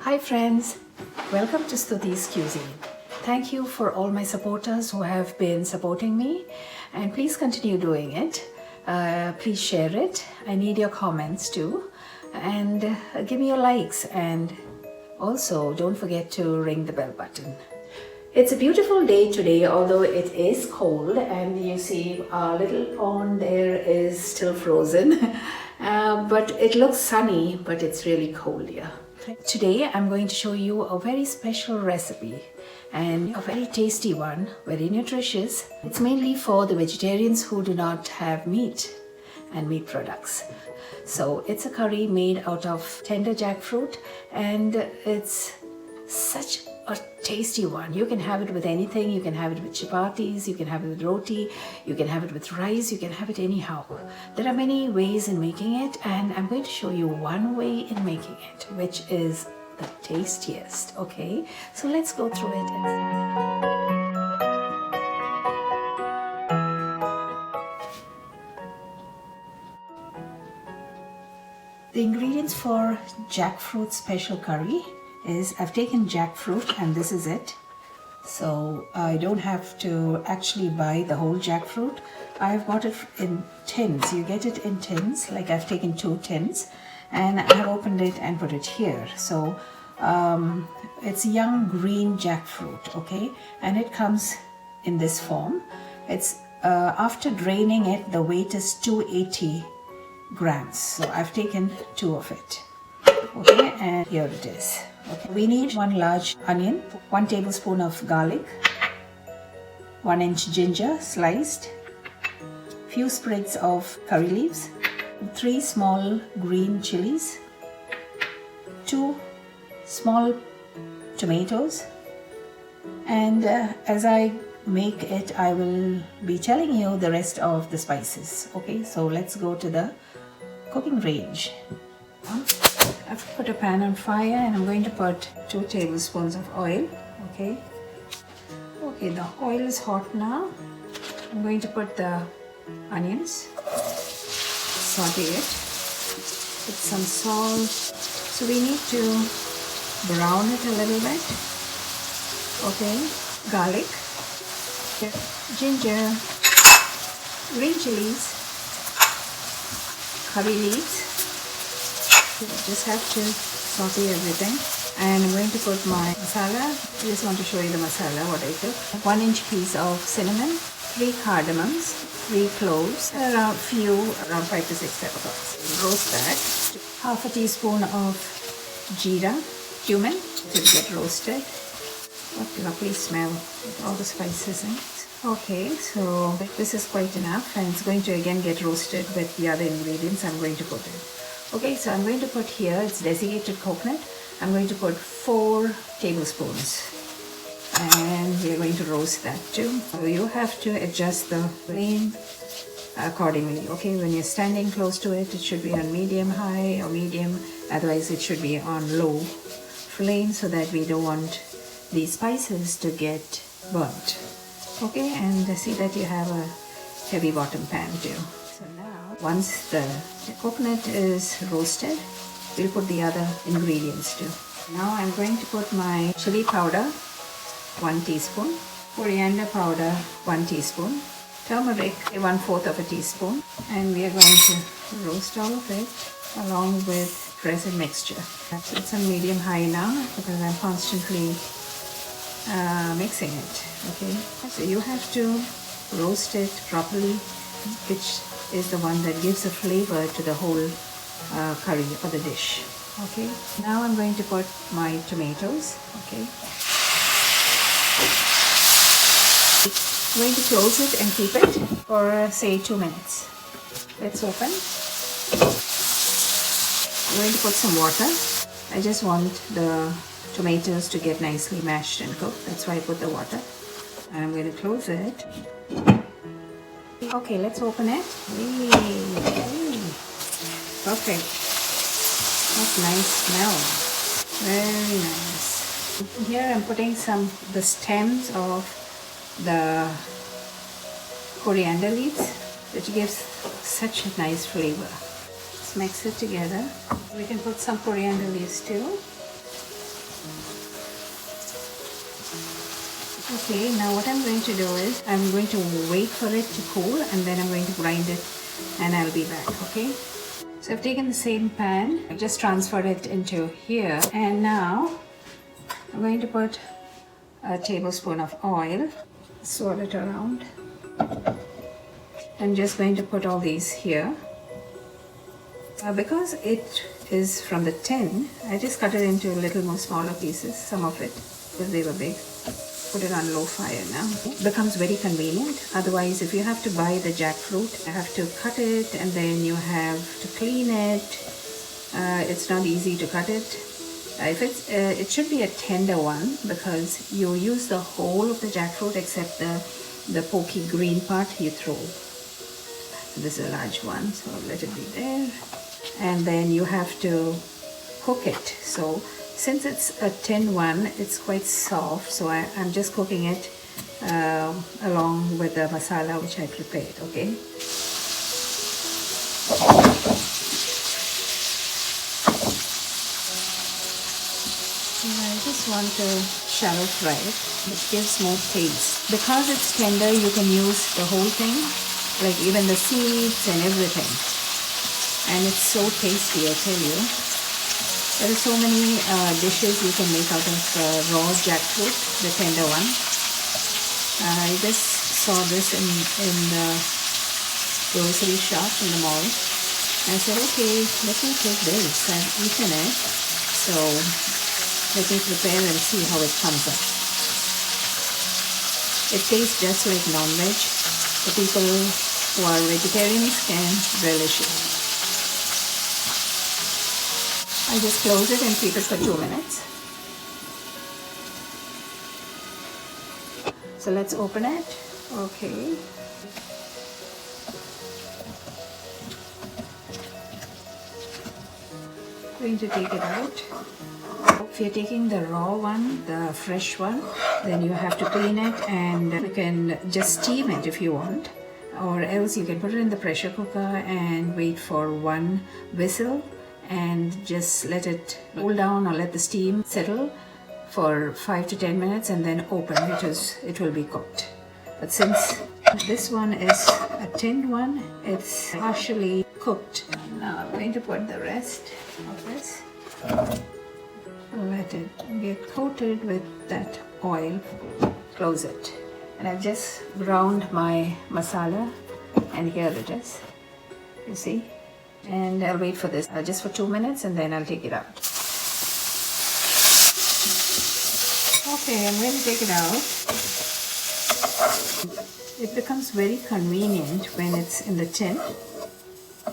Hi friends, welcome to Stuti's Cuisine. Thank you for all my supporters who have been supporting me, and please continue doing it. Please share it. I need your comments too, and give me your likes, and also don't forget to ring the bell button. It's a beautiful day today, although it is cold, and you see our little pond there is still frozen. But it looks sunny, but it's really cold here. Today I'm going to show you a very special recipe and a very tasty one, very nutritious. It's mainly for the vegetarians who do not have meat and meat products. So it's a curry made out of tender jackfruit, and it's such a tasty one. You can have it with anything. You can have it with chapatis, you can have it with roti, you can have it with rice, you can have it anyhow. There are many ways in making it, and I'm going to show you one way in making it, which is the tastiest. Okay, so let's go through it. The ingredients for jackfruit special curry is I've taken jackfruit, and this is it. So I don't have to actually buy the whole jackfruit. I've got it in tins. You get it in tins, like I've taken 2 tins, and I've opened it and put it here. So it's young green jackfruit, okay, and it comes in this form. It's after draining it, the weight is 280 grams. So I've taken 2 of it. Okay, and here it is. Okay, we need 1 large onion, 1 tablespoon of garlic, 1 inch ginger sliced, few sprigs of curry leaves, 3 small green chillies, 2 small tomatoes, and as I make it, I will be telling you the rest of the spices. Okay, so let's go to the cooking range. I've put a pan on fire, and I'm going to put 2 tablespoons of oil. Okay, the oil is hot now. I'm going to put the onions, saute it, put some salt. So we need to brown it a little bit. Okay, garlic, ginger, green chilies, curry leaves. Just have to saute everything, and I'm going to put my masala. I just want to show you the masala, what I took. 1 inch piece of cinnamon, 3 cardamoms, 3 cloves, around 5 to 6 peppercorns. Roast that. Half a teaspoon of jeera, cumin, to get roasted. What lovely smell with all the spices in it. Okay, so this is quite enough, and it's going to again get roasted with the other ingredients I'm going to put in. Okay, so I'm going to put here, it's desiccated coconut. I'm going to put 4 tablespoons, and we're going to roast that too. So you have to adjust the flame accordingly. Okay, when you're standing close to it, it should be on medium high or medium, otherwise it should be on low flame, so that we don't want these spices to get burnt. Okay, and see that you have a heavy bottom pan too. So now, once the coconut is roasted, we'll put the other ingredients too. Now I'm going to put my chili powder, 1 teaspoon, coriander powder, 1 teaspoon, turmeric, 1/4 of a teaspoon, and we are going to roast all of it along with present mixture. So it's on medium high now because I'm constantly mixing it. Okay, so you have to roast it properly, which is the one that gives a flavor to the whole curry or the dish. Okay, now I'm going to put my tomatoes. Okay, I'm going to close it and keep it for say 2 minutes. Let's open. I'm going to put some water. I just want the tomatoes to get nicely mashed and cooked. That's why I put the water. And I'm going to close it. Okay, let's open it. Perfect. That's nice smell. Very nice. Here I'm putting the stems of the coriander leaves, which gives such a nice flavor. Let's mix it together. We can put some coriander leaves too. Okay, now what I'm going to do is I'm going to wait for it to cool and then I'm going to grind it and I'll be back, okay? So I've taken the same pan, I just transferred it into here, and now I'm going to put a tablespoon of oil, swirl it around. I'm just going to put all these here. Because it is from the tin, I just cut it into a little more smaller pieces, some of it, because they were big. Put it on low fire now. It becomes very convenient. Otherwise, if you have to buy the jackfruit, you have to cut it and then you have to clean it. It's not easy to cut it. It should be a tender one because you use the whole of the jackfruit except the pokey green part you throw. This is a large one, so I'll let it be there. And then you have to cook it. So since it's a tin one, it's quite soft, so I'm just cooking it along with the masala which I prepared, okay? I just want to shallow fry it. It gives more taste. Because it's tender, you can use the whole thing, like even the seeds and everything. And it's so tasty, I tell you. There are so many dishes you can make out of raw jackfruit, the tender one. I just saw this in the grocery shop in the mall. I said, okay, let me take this. I've eaten it, so let me prepare and see how it comes up. It tastes just like non-veg. The people who are vegetarians can relish it. I just close it and keep it for 2 minutes. So let's open it. Okay. Going to take it out. If you're taking the raw one, the fresh one, then you have to clean it and you can just steam it if you want. Or else you can put it in the pressure cooker and wait for 1 whistle and just let it cool down or let the steam settle for 5 to 10 minutes and then open it will be cooked. But since this one is a tin one, it's partially cooked. Now I'm going to put the rest of this. Let it get coated with that oil. Close it. And I've just ground my masala and here it is. You see? And I'll wait for this just for 2 minutes and then I'll take it out. Okay, I'm going to take it out. It becomes very convenient when it's in the tin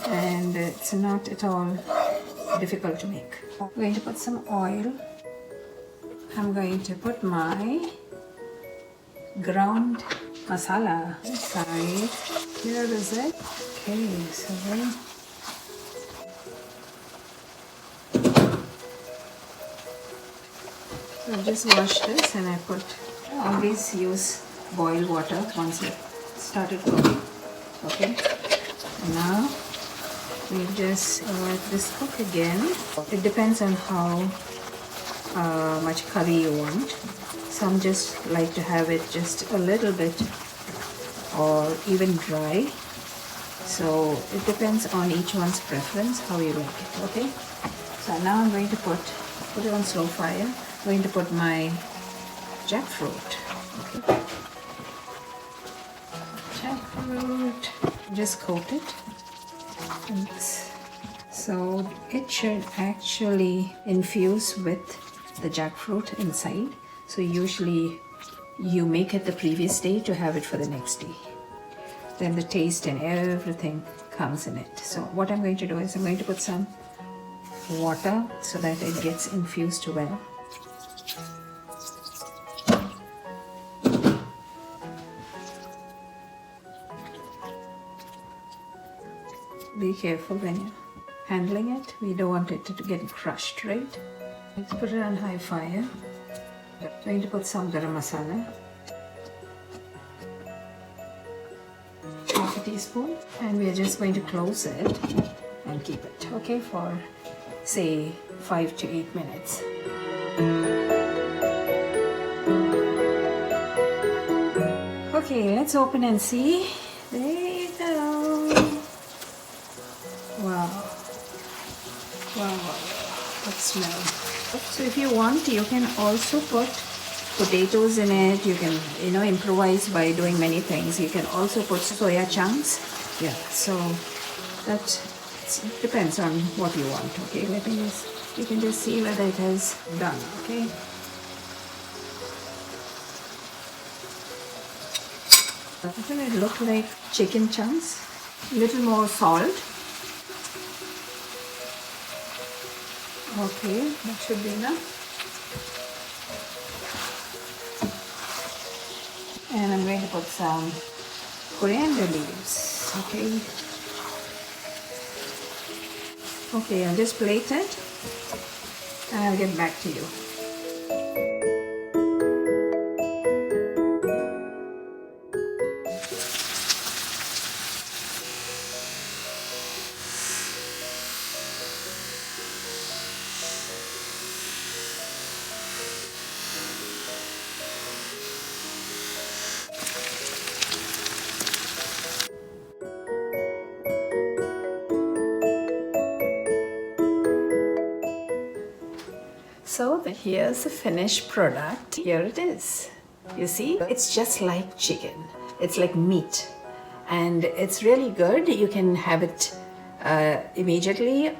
and it's not at all difficult to make. I'm going to put some oil. I'm going to put my ground masala inside. Here is it. Okay, so I just wash this and I always use boiled water once it started cooking. Okay, and now we just let this cook again. It depends on how much curry you want. Some just like to have it just a little bit or even dry. So it depends on each one's preference how you like it. Okay, so now I'm going to put it on slow fire. I'm going to put my jackfruit. Okay. Jackfruit, just coat it. So it should actually infuse with the jackfruit inside. So usually you make it the previous day to have it for the next day. Then the taste and everything comes in it. So what I'm going to do is I'm going to put some water so that it gets infused well. Be careful when you're handling it. We don't want it to get crushed, right? Let's put it on high fire. I'm going to put some garam masala. Half a teaspoon. And we are just going to close it and keep it, okay, for say 5 to 8 minutes. Okay, let's open and see. There you go. Wow. Wow. What smell. So if you want, you can also put potatoes in it. You can, improvise by doing many things. You can also put soya chunks. Yeah, so that depends on what you want. Okay, you can just see whether it is done. Okay. Doesn't it look like chicken chunks? A little more salt. Okay, that should be enough. And I'm going to put some coriander leaves. Okay. Okay, I'll just plate it and I'll get back to you. So here's the finished product. Here it is. You see, it's just like chicken. It's like meat, and it's really good. You can have it immediately,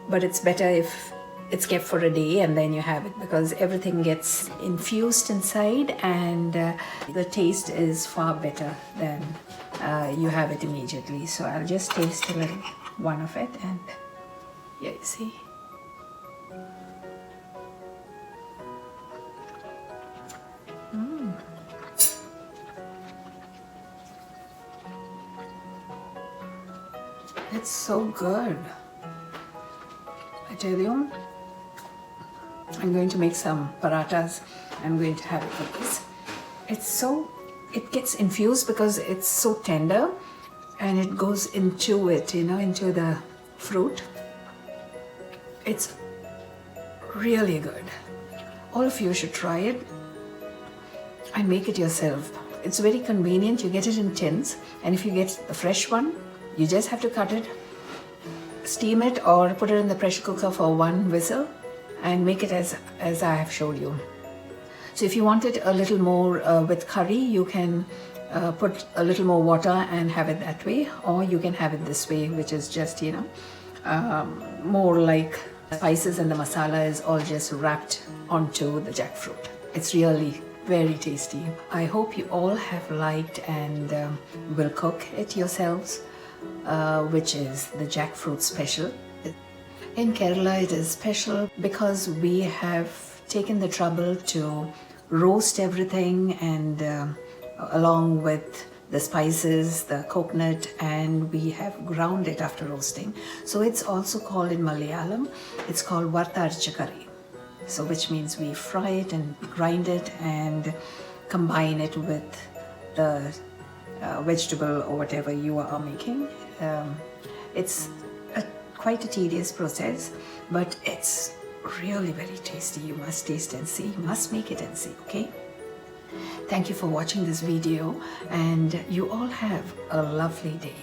but it's better if it's kept for a day and then you have it, because everything gets infused inside, and the taste is far better than you have it immediately. So I'll just taste a little one of it, and yeah, you see. It's so good. I tell you, I'm going to make some parathas. I'm going to have it with this. It gets infused because it's so tender, and it goes into it, into the fruit. It's really good. All of you should try it and make it yourself. It's very convenient. You get it in tins, and if you get the fresh one, you just have to cut it, steam it, or put it in the pressure cooker for one whistle and make it as I have showed you. So if you want it a little more with curry, you can put a little more water and have it that way, or you can have it this way, which is just, more like spices, and the masala is all just wrapped onto the jackfruit. It's really very tasty. I hope you all have liked and will cook it yourselves. Which is the jackfruit special. In Kerala it is special because we have taken the trouble to roast everything, and along with the spices, the coconut, and we have ground it after roasting. So it's also called, in Malayalam, it's called vartarcha curry. So which means we fry it and grind it and combine it with the vegetable or whatever you are making. It's quite a tedious process, but it's really very tasty. You must taste and see. You must make it and see, okay? Thank you for watching this video, and you all have a lovely day.